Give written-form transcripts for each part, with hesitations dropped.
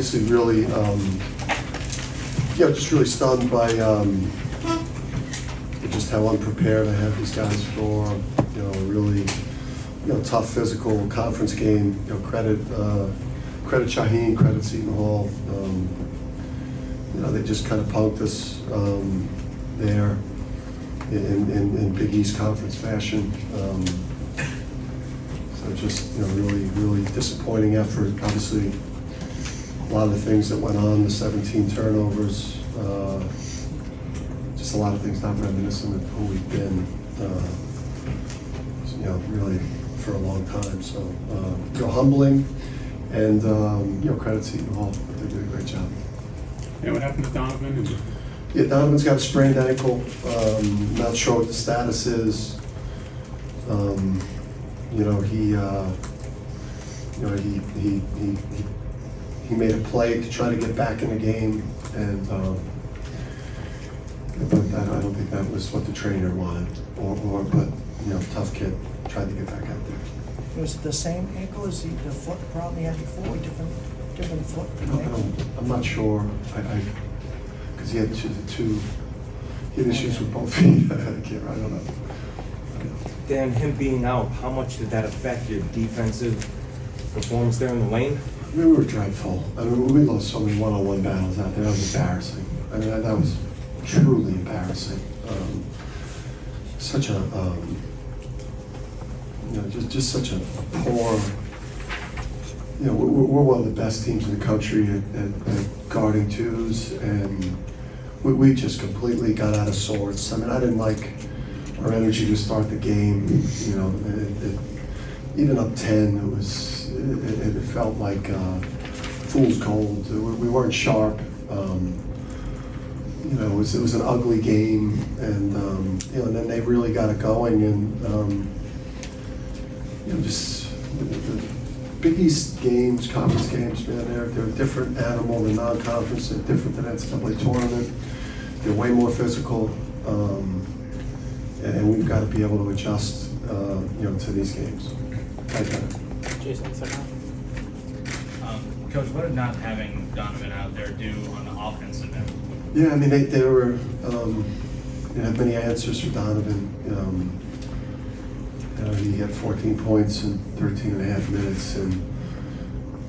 obviously really, just really stunned by just how unprepared I have these guys for, a really, tough physical conference game. Credit Shaheen, credit Seton Hall. They just kind of punked us there in Big East Conference fashion. So just, really, really disappointing effort. Obviously, a lot of the things that went on, the 17 turnovers, just a lot of things not reminiscent of who we've been, really for a long time. So, humbling, and, credit Seton Hall. They did a great job. Yeah, what happened to Donovan? Yeah, Donovan's got a sprained ankle. Not sure what the status is. He made a play to try to get back in the game, and but I don't think that was what the trainer wanted. But tough kid, tried to get back out there. Was it the same ankle as the foot probably had before? Different foot? I'm not sure. Because he had issues with both feet. I don't know. Dan, him being out, how much did that affect your defensive performance there in the lane? We were dreadful. We lost so many one-on-one battles out there. That was embarrassing. That was truly embarrassing. Such a, just such a poor. We're one of the best teams in the country at guarding twos, and we just completely got out of sorts. I didn't like our energy to start the game. Even up 10, it felt like fool's gold. We weren't sharp. It was an ugly game, and and then they really got it going, and just the Big East games, conference games, man, they're a different animal than non-conference. They're different than NCAA tournament. They're way more physical, and we've got to be able to adjust, to these games. Jason, second. Coach, what did not having Donovan out there do on the offensive end? Yeah, they were, had many answers for Donovan. He had 14 points in 13 and a half minutes, and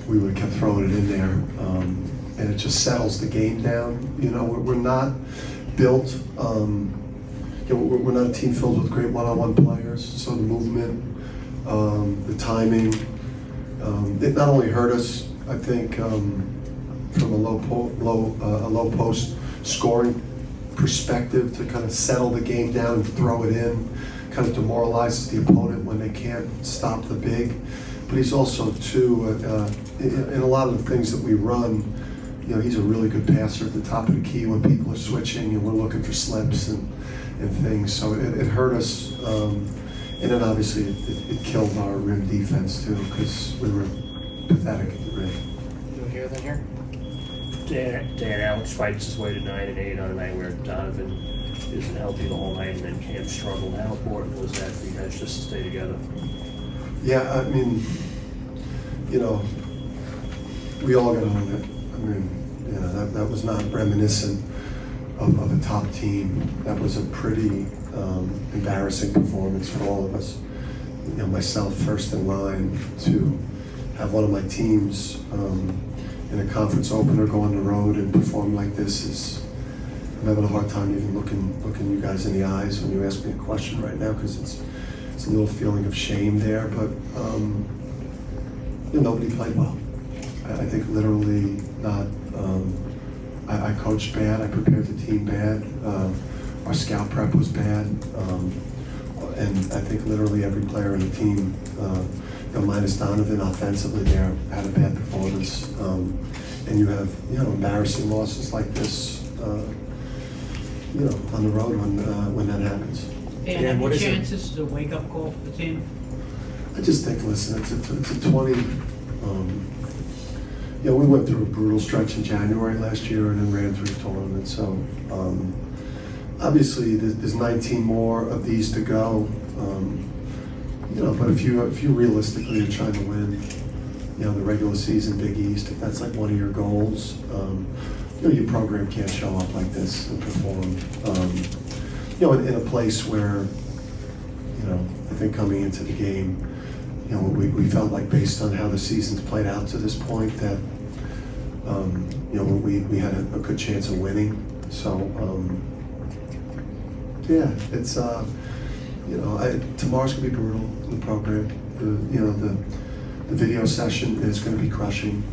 we would have kept throwing it in there. And it just settles the game down. We're not built, we're not a team filled with great one-on-one players, so the movement, the timing, it not only hurt us, I think, from a low post scoring perspective, to kind of settle the game down and throw it in, kind of demoralizes the opponent when they can't stop the big. But he's also, too, in a lot of the things that we run, he's a really good passer at the top of the key when people are switching and we're looking for slips and things. So it hurt us. And then obviously it killed our rim defense, too, because we were pathetic at the rim. You hear that here? Dan Alex fights his way to 9 and 8 on a night where Donovan isn't healthy the whole night, and then Cam struggled. How important was that for you guys just to stay together? Yeah, we all got on it. That was not reminiscent of a top team. That was a pretty embarrassing performance for all of us. Myself first in line to have one of my teams in a conference opener go on the road and perform like this is, I'm having a hard time even looking you guys in the eyes when you ask me a question right now, because it's a little feeling of shame there, but nobody played well. I think literally not. I coached bad, I prepared the team bad, our scout prep was bad, and I think literally every player in the team, minus Donovan offensively there, had a bad performance. And you have, embarrassing losses like this, on the road when that happens. And Dan, what any is it? chance this is a wake-up call for the team? I just think, listen, it's a 20. We went through a brutal stretch in January last year and then ran through the tournament. So obviously there's 19 more of these to go. But if you realistically are trying to win, you know, the regular season Big East, if that's like one of your goals, you know, your program can't show up like this and perform. You know, in a place where, you know, I think coming into the game, you know, we felt like based on how the season's played out to this point that, you know, we had a good chance of winning. So, yeah, it's, you know, tomorrow's gonna be brutal in the program. You know, the video session is gonna be crushing.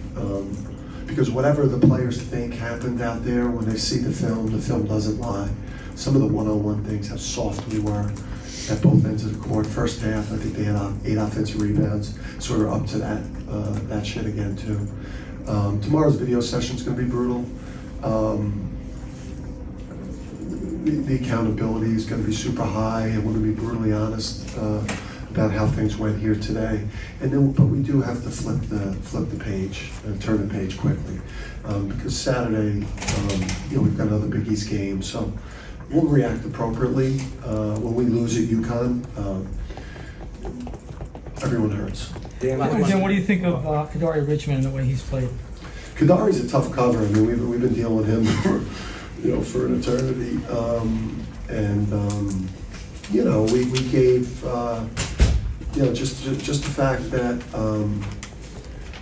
Because whatever the players think happened out there, when they see the film doesn't lie. Some of the one-on-one things, how soft we were at both ends of the court. First half, I think they had 8 offensive rebounds, so we were up to that shit again too. Tomorrow's video session is going to be brutal. The accountability is going to be super high, and we're going to be brutally honest about how things went here today. And then, but we do have to flip the page and turn the page quickly because Saturday, you know, we've got another Big East game, so we'll react appropriately. When we lose at UConn, everyone hurts. Dan, Dan, what do you think of Kadari Richmond and the way he's played? Kadari's a tough cover. I mean, we've been dealing with him for, you know, for an eternity. You know, we gave, you know, just the fact that,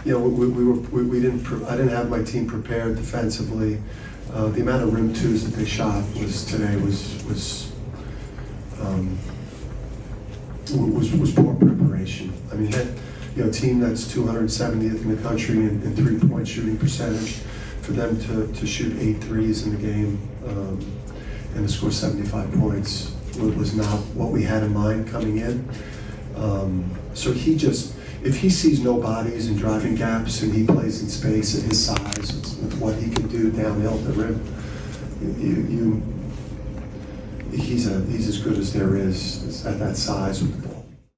you know, I didn't have my team prepared defensively. The amount of rim twos that they shot today was poor preparation. I mean, you know, a team that's 270th in the country in 3-point shooting percentage, for them to shoot 8 threes in the game and to score 75 points was not what we had in mind coming in. So if he sees no bodies and driving gaps and he plays in space at his size with what he can do downhill the rim, he's as good as there is at that size with the ball.